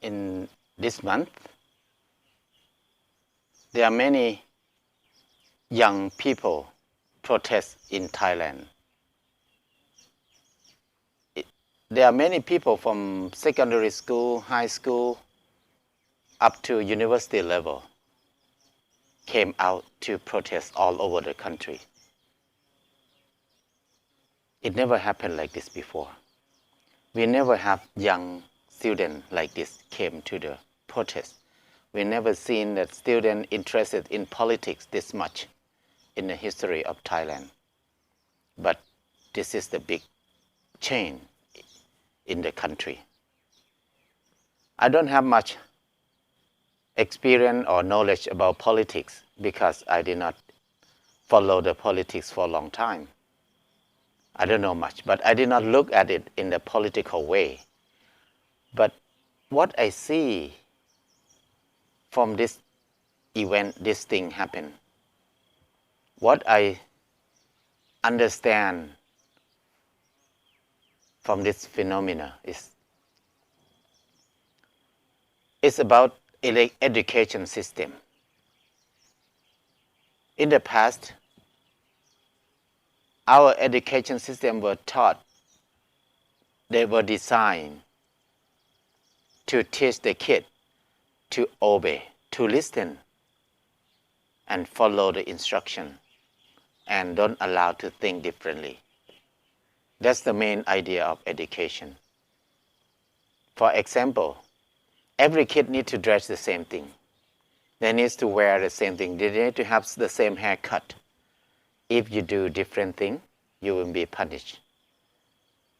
in this month, there are many young people protest in Thailand. There are many people from secondary school, high school, up to university level came out to protest all over the country. It never happened like this before. We never have young students like this came to the protest. We never seen that students interested in politics this much in the history of Thailand. But this is the big change in the country. I don't have much experience or knowledge about politics because I did not follow the politics for a long time. I don't know much, but I did not look at it in the political way. But what I see from this event, this thing happened, what I understand from this phenomena is it's about education system. In the past, our education system were taught, they were designed to teach the kid to obey, to listen, and follow the instruction, and don't allow to think differently. That's the main idea of education. For example, every kid needs to dress the same thing. They need to wear the same thing. They need to have the same haircut. If you do different thing, you will be punished.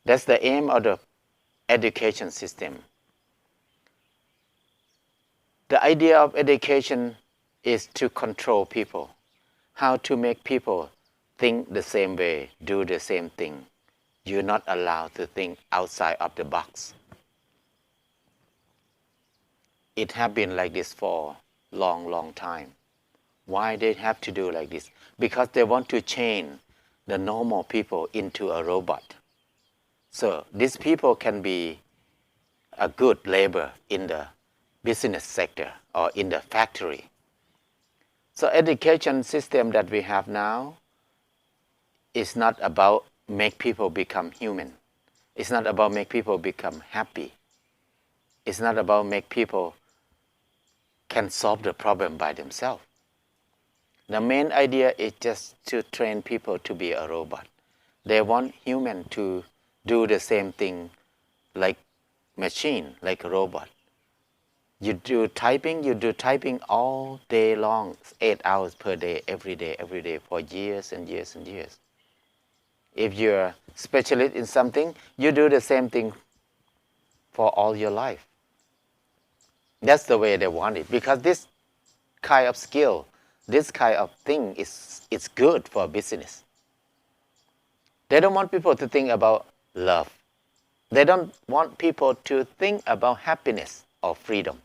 That's the aim of the education system. The idea of education is to control people, how to make people think the same way, do the same thing. You're not allowed to think outside of the box. It has been like this for a long time. Why they have to do like this? Because they want to change the normal people into a robot. So these people can be a good labor in the business sector or in the factory. So education system that we have now is not about make people become human. It's not about make people become happy. It's not about make people can solve the problem by themselves. The main idea is just to train people to be a robot. They want human to do the same thing like machine, like a robot. You do typing all day long, 8 hours per day, every day, for years and years and years. If you're a specialist in something, you do the same thing for all your life. That's the way they want it, because this kind of skill, this kind of thing is good for business. They don't want people to think about love. They don't want people to think about happiness or freedom.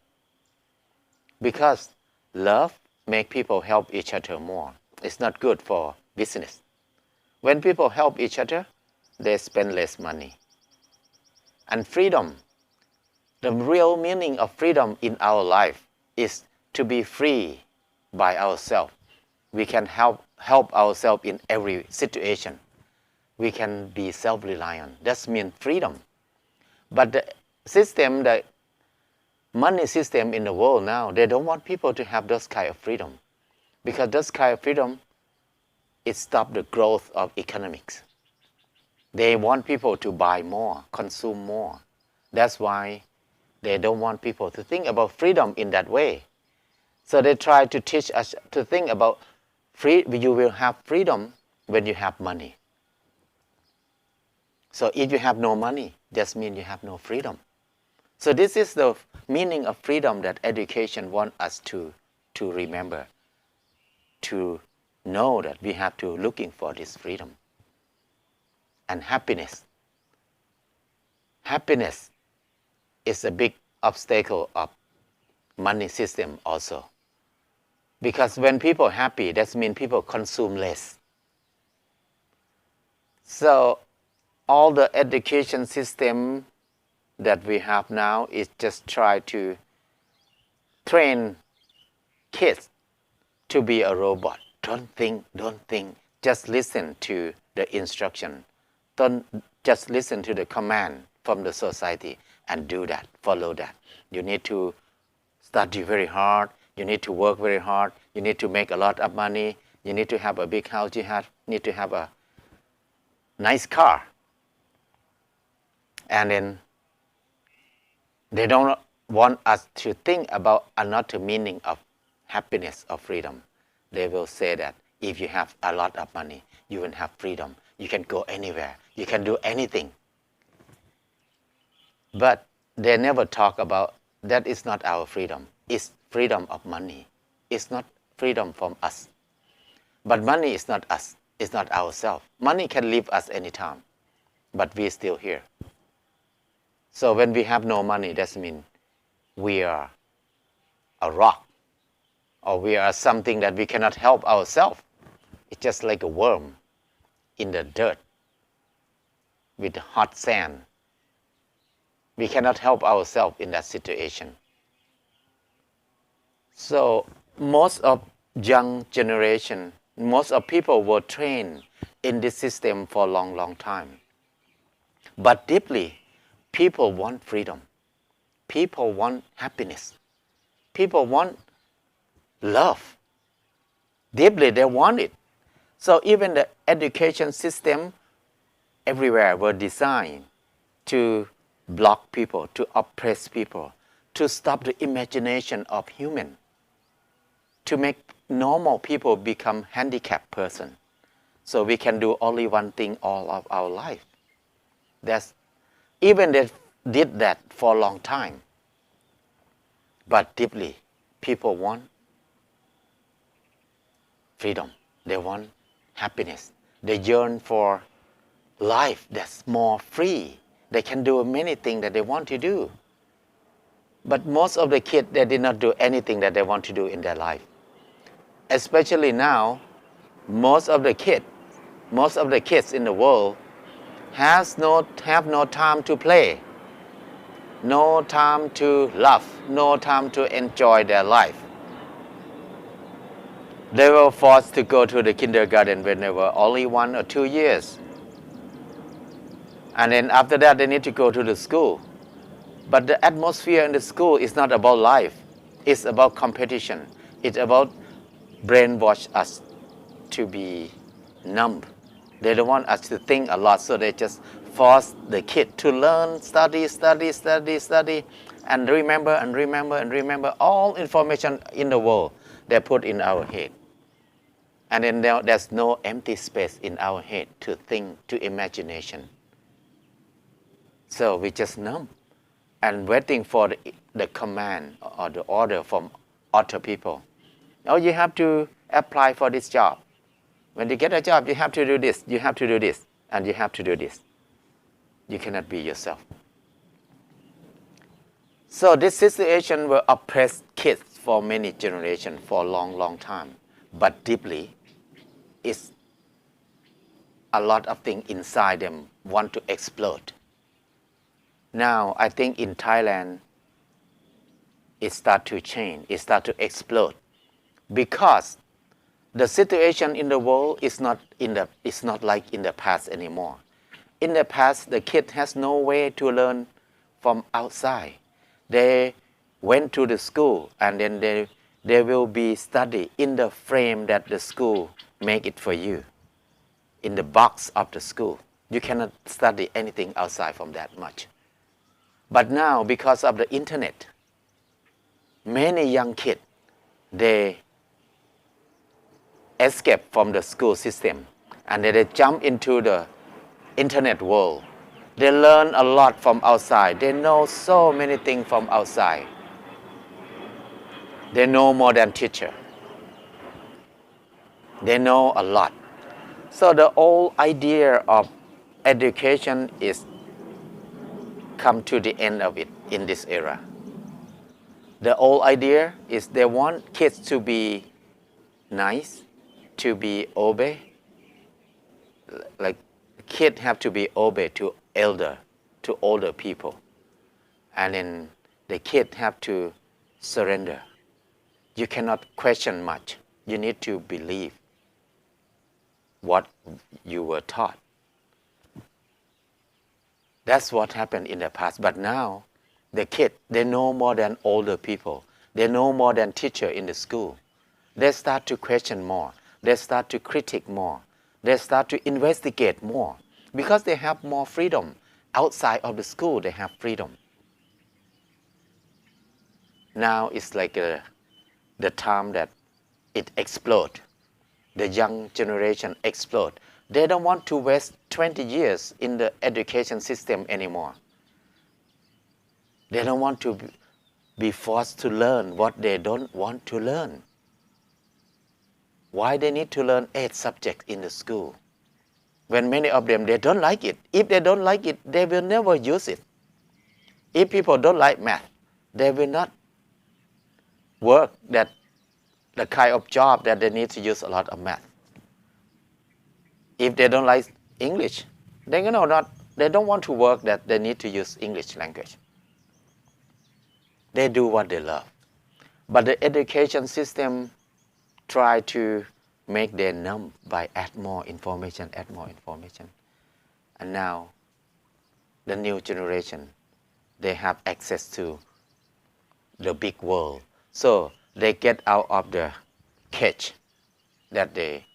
Because love makes people help each other more. It's not good for business. When people help each other, they spend less money. And freedom, the real meaning of freedom in our life is to be free by ourselves. We can help ourselves in every situation. We can be self-reliant. That means freedom. But the system, the money system in the world now, they don't want people to have those kind of freedom. Because those kind of freedom, it stops the growth of economics. They want people to buy more, consume more. That's why they don't want people to think about freedom in that way. So they try to teach us to think about you will have freedom when you have money. So if you have no money, that means you have no freedom. So this is the meaning of freedom that education wants us to remember, to know that we have to looking for this freedom. And happiness. Happiness is a big obstacle of money system also. Because when people are happy, that means people consume less. So all the education system that we have now is just try to train kids to be a robot. Don't think. Just listen to the instruction. Don't just listen to the command from the society and do that, follow that. You need to study very hard. You need to work very hard. You need to make a lot of money. You need to have a big house. You need to have a nice car. And then they don't want us to think about another meaning of happiness or freedom. They will say that if you have a lot of money, you will have freedom. You can go anywhere. You can do anything. But they never talk about that is not our freedom. It's freedom of money. It's not freedom from us. But money is not us. It's not ourselves. Money can leave us anytime. But we're still here. So when we have no money, that means we are a rock. Or we are something that we cannot help ourselves. It's just like a worm in the dirt with hot sand. We cannot help ourselves in that situation. So most of young generation, most of people were trained in this system for a long time. But deeply, people want freedom. People want happiness. People want love. Deeply, they want it. So even the education system everywhere were designed to block people, to oppress people, to stop the imagination of human, to make normal people become handicapped person. So we can do only one thing all of our life. Even they did that for a long time. But deeply, people want freedom. They want happiness. They yearn for life that's more free. They can do many things that they want to do. But most of the kids, they did not do anything that they want to do in their life. Especially now, most of the kids in the world have no time to play, no time to love, no time to enjoy their life. They were forced to go to the kindergarten when they were only 1 or 2 years. And then after that, they need to go to the school. But the atmosphere in the school is not about life. It's about competition. It's about brainwash us to be numb. They don't want us to think a lot, so they just force the kid to learn, study, and remember all information in the world they put in our head. And then there's no empty space in our head to think, to imagination. So we just numb and waiting for the command or the order from other people. Oh, you have to apply for this job. When you get a job, you have to do this, you have to do this, and you have to do this. You cannot be yourself. So this situation will oppress kids for many generations, for a long time. But deeply, it's a lot of things inside them want to explode. Now, I think in Thailand, it starts to change, it starts to explode. Because the situation in the world is not like in the past anymore. In the past, the kid has no way to learn from outside. They went to the school and then they will be study in the frame that the school make it for you, in the box of the school. You cannot study anything outside from that much. But now, because of the internet, many young kids, they escape from the school system and they jump into the internet world. They learn a lot from outside. They know so many things from outside. They know more than teacher. They know a lot. So the whole idea of education is come to the end of it in this era. The whole idea is they want kids to be nice, to be obey. Like kids have to be obey to older people. and then the kid have to surrender. You cannot question much. You need to believe what you were taught. That's what happened in the past. But now, the kid, they know more than older people. They know more than teacher in the school. They start to question more. They start to critique more. They start to investigate more. Because they have more freedom. Outside of the school, they have freedom. Now it's like the time that it explodes. The young generation explode. They don't want to waste 20 years in the education system anymore. They don't want to be forced to learn what they don't want to learn. Why they need to learn 8 subjects in the school? When many of them, they don't like it. If they don't like it, they will never use it. If people don't like math, they will not work that the kind of job that they need to use a lot of math. If they don't like English, they don't want to work that they need to use English language. They do what they love. But the education system try to make them numb by add more information. And now, the new generation, they have access to the big world. So they get out of the cage that they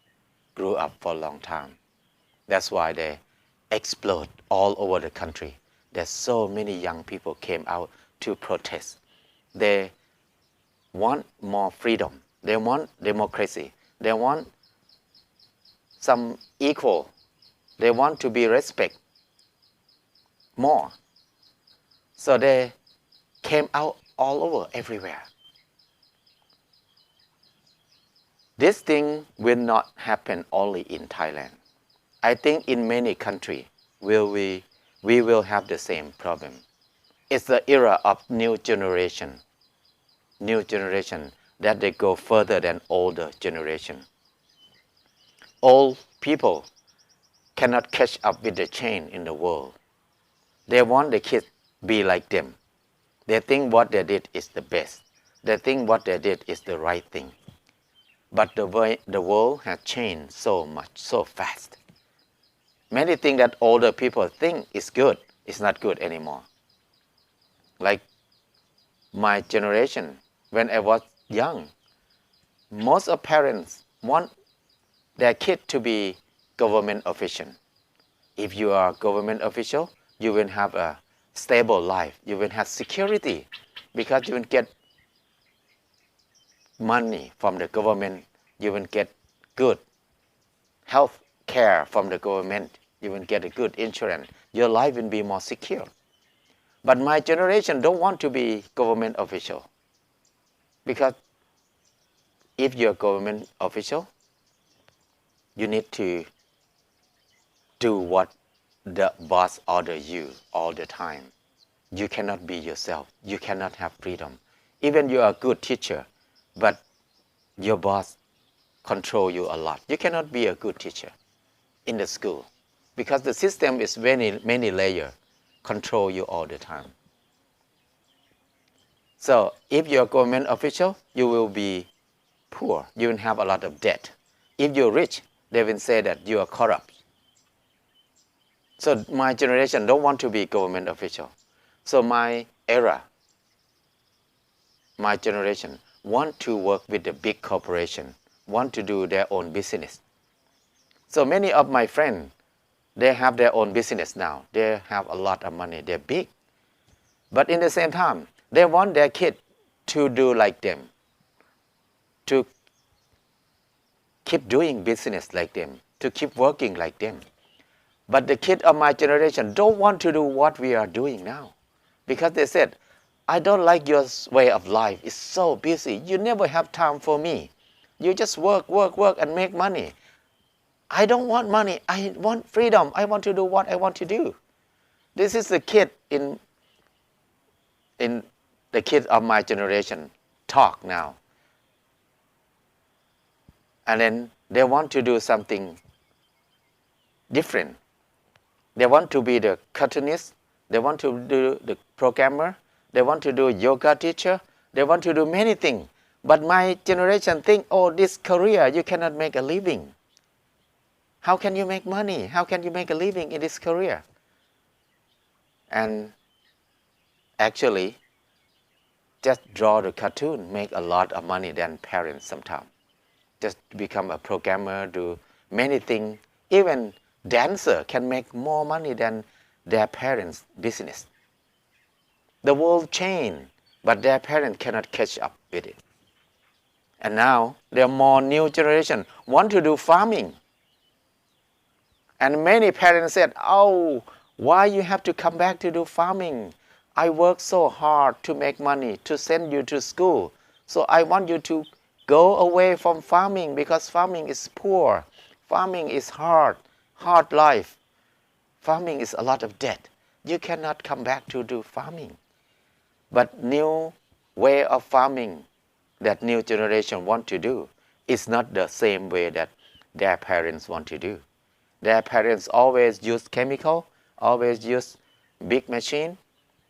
grew up for a long time. That's why they explode all over the country. There's so many young people came out to protest. They want more freedom. They want democracy. They want some equal. They want to be respected more. So they came out all over, everywhere. This thing will not happen only in Thailand. I think in many countries we will have the same problem. It's the era of new generation that they go further than older generation. Old people cannot catch up with the change in the world. They want the kids be like them. They think what they did is the best. They think what they did is the right thing. But the world has changed so much, so fast. Many things that older people think is good is not good anymore. Like my generation, when I was young, most of parents want their kid to be government official. If you are a government official, you will have a stable life. You will have security because you will get money from the government. You will get good health care from the government. You will get a good insurance. Your life will be more secure. But my generation don't want to be government official. Because if you're a government official, you need to do what the boss orders you all the time. You cannot be yourself. You cannot have freedom. Even you are a good teacher, but your boss control you a lot. You cannot be a good teacher in the school because the system is many layers, control you all the time. So if you're a government official, you will be poor. You will have a lot of debt. If you're rich, they will say that you are corrupt. So my generation don't want to be government official. So my generation want to work with the big corporation, want to do their own business. So many of my friends, they have their own business now. They have a lot of money. They're big. But in the same time, they want their kid to do like them, to keep doing business like them, to keep working like them. But the kids of my generation don't want to do what we are doing now. Because they said, I don't like your way of life. It's so busy. You never have time for me. You just work and make money. I don't want money. I want freedom. I want to do what I want to do. This is the kid in the kids of my generation talk now. And then they want to do something different. They want to be the cartoonist. They want to do the programmer. They want to do yoga teacher. They want to do many things. But my generation think, oh, this career, you cannot make a living. How can you make money? How can you make a living in this career? And actually, just draw the cartoon, make a lot of money than parents sometimes. Just become a programmer, do many things. Even dancer can make more money than their parents' business. The world changed, but their parents cannot catch up with it. And now there are more new generation want to do farming. And many parents said, oh, why you have to come back to do farming? I work so hard to make money, to send you to school. So I want you to go away from farming because farming is poor. Farming is hard life. Farming is a lot of debt. You cannot come back to do farming. But new way of farming that new generation want to do is not the same way that their parents want to do. Their parents always use chemical, always use big machine,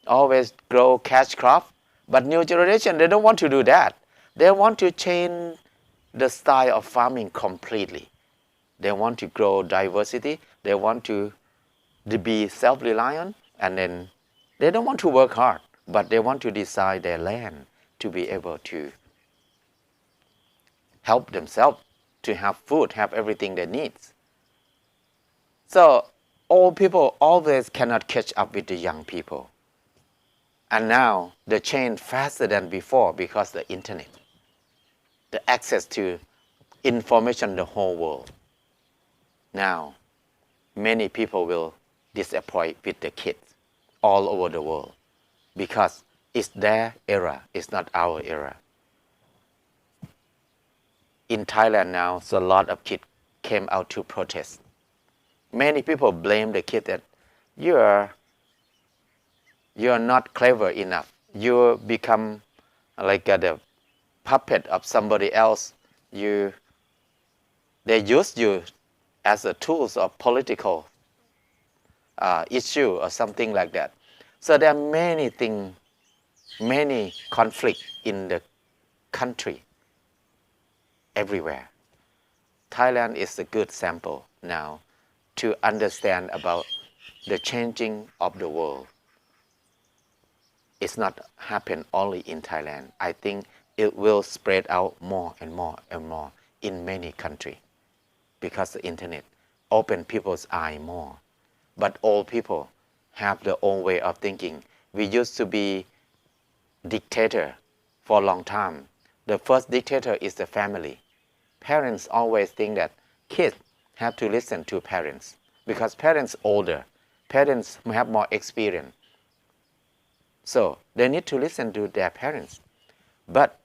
always grow cash crop. But new generation, they don't want to do that. They want to change the style of farming completely. They want to grow diversity. They want to be self-reliant, and then they don't want to work hard, but they want to design their land to be able to help themselves, to have food, have everything they need. So old people always cannot catch up with the young people. And now they change faster than before because the internet, the access to information the whole world. Now, many people will disappoint with the kids all over the world because it's their era, it's not our era. In Thailand now, so a lot of kids came out to protest. Many people blame the kid that you're not clever enough. You become like the puppet of somebody else. They use you as a tools of political issue or something like that. So there are many things, many conflicts in the country, everywhere. Thailand is a good sample now to understand about the changing of the world. It's not happen only in Thailand. I think it will spread out more and more and more in many countries because the internet open people's eye more. But old people have their own way of thinking. We used to be dictator for a long time. The first dictator is the family. Parents always think that kids have to listen to parents because parents older. Parents have more experience. So they need to listen to their parents. But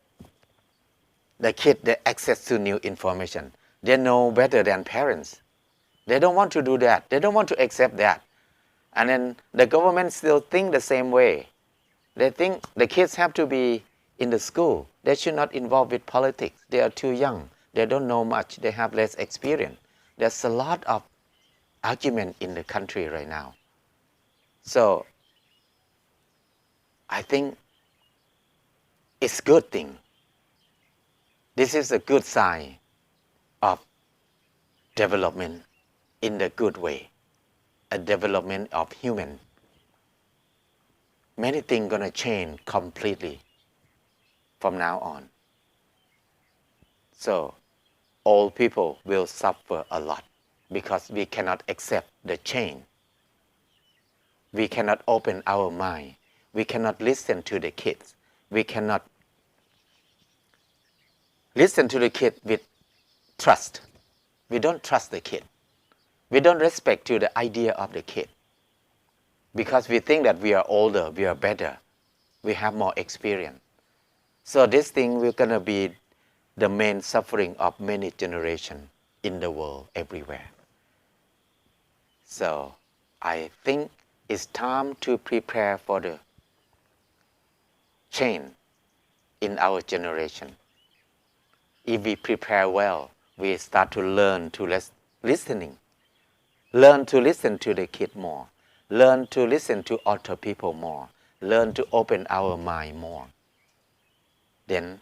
the kids, they access to new information. They know better than parents. They don't want to do that. They don't want to accept that. And then the government still think the same way. They think the kids have to be in the school. They should not involve with politics. They are too young. They don't know much. They have less experience. There's a lot of argument in the country right now. So I think it's a good thing. This is a good sign of development in the good way, a development of human. Many things gonna change completely from now on. So old people will suffer a lot because we cannot accept the change. We cannot open our mind. We cannot listen to the kids. We cannot listen to the kid with trust. We don't trust the kid. We don't respect to the idea of the kid because we think that we are older, we are better, we have more experience. So this thing will gonna be the main suffering of many generations in the world everywhere. So I think it's time to prepare for the change in our generation. If we prepare well, we start to learn to listening. Learn to listen to the kid more. Learn to listen to older people more. learn to open our mind more, then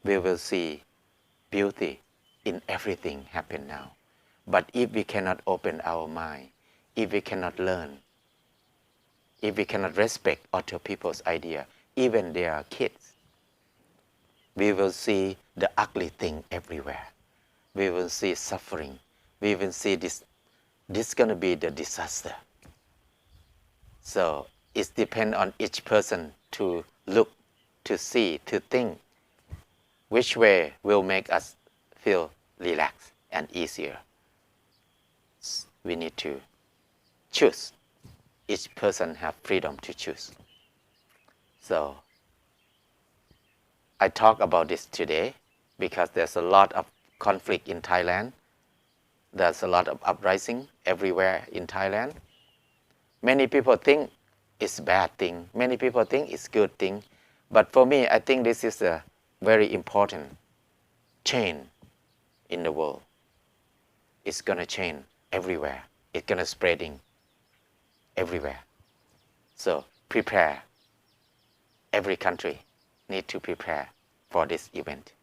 we will see beauty in everything happen now. But if we cannot open our mind, if we cannot learn, if we cannot respect other people's idea, even their kids, we will see the ugly thing everywhere. We will see suffering. We will see this gonna be the disaster. So it depends on each person to look, to see, to think which way will make us feel relaxed and easier. We need to choose. Each person have freedom to choose. So I talk about this today because there's a lot of conflict in Thailand. There's a lot of uprising everywhere in Thailand. Many people think it's bad thing. Many people think it's good thing. But for me, I think this is a very important change in the world. It's gonna change everywhere. It's gonna spreading everywhere. So prepare. Every country need to prepare for this event.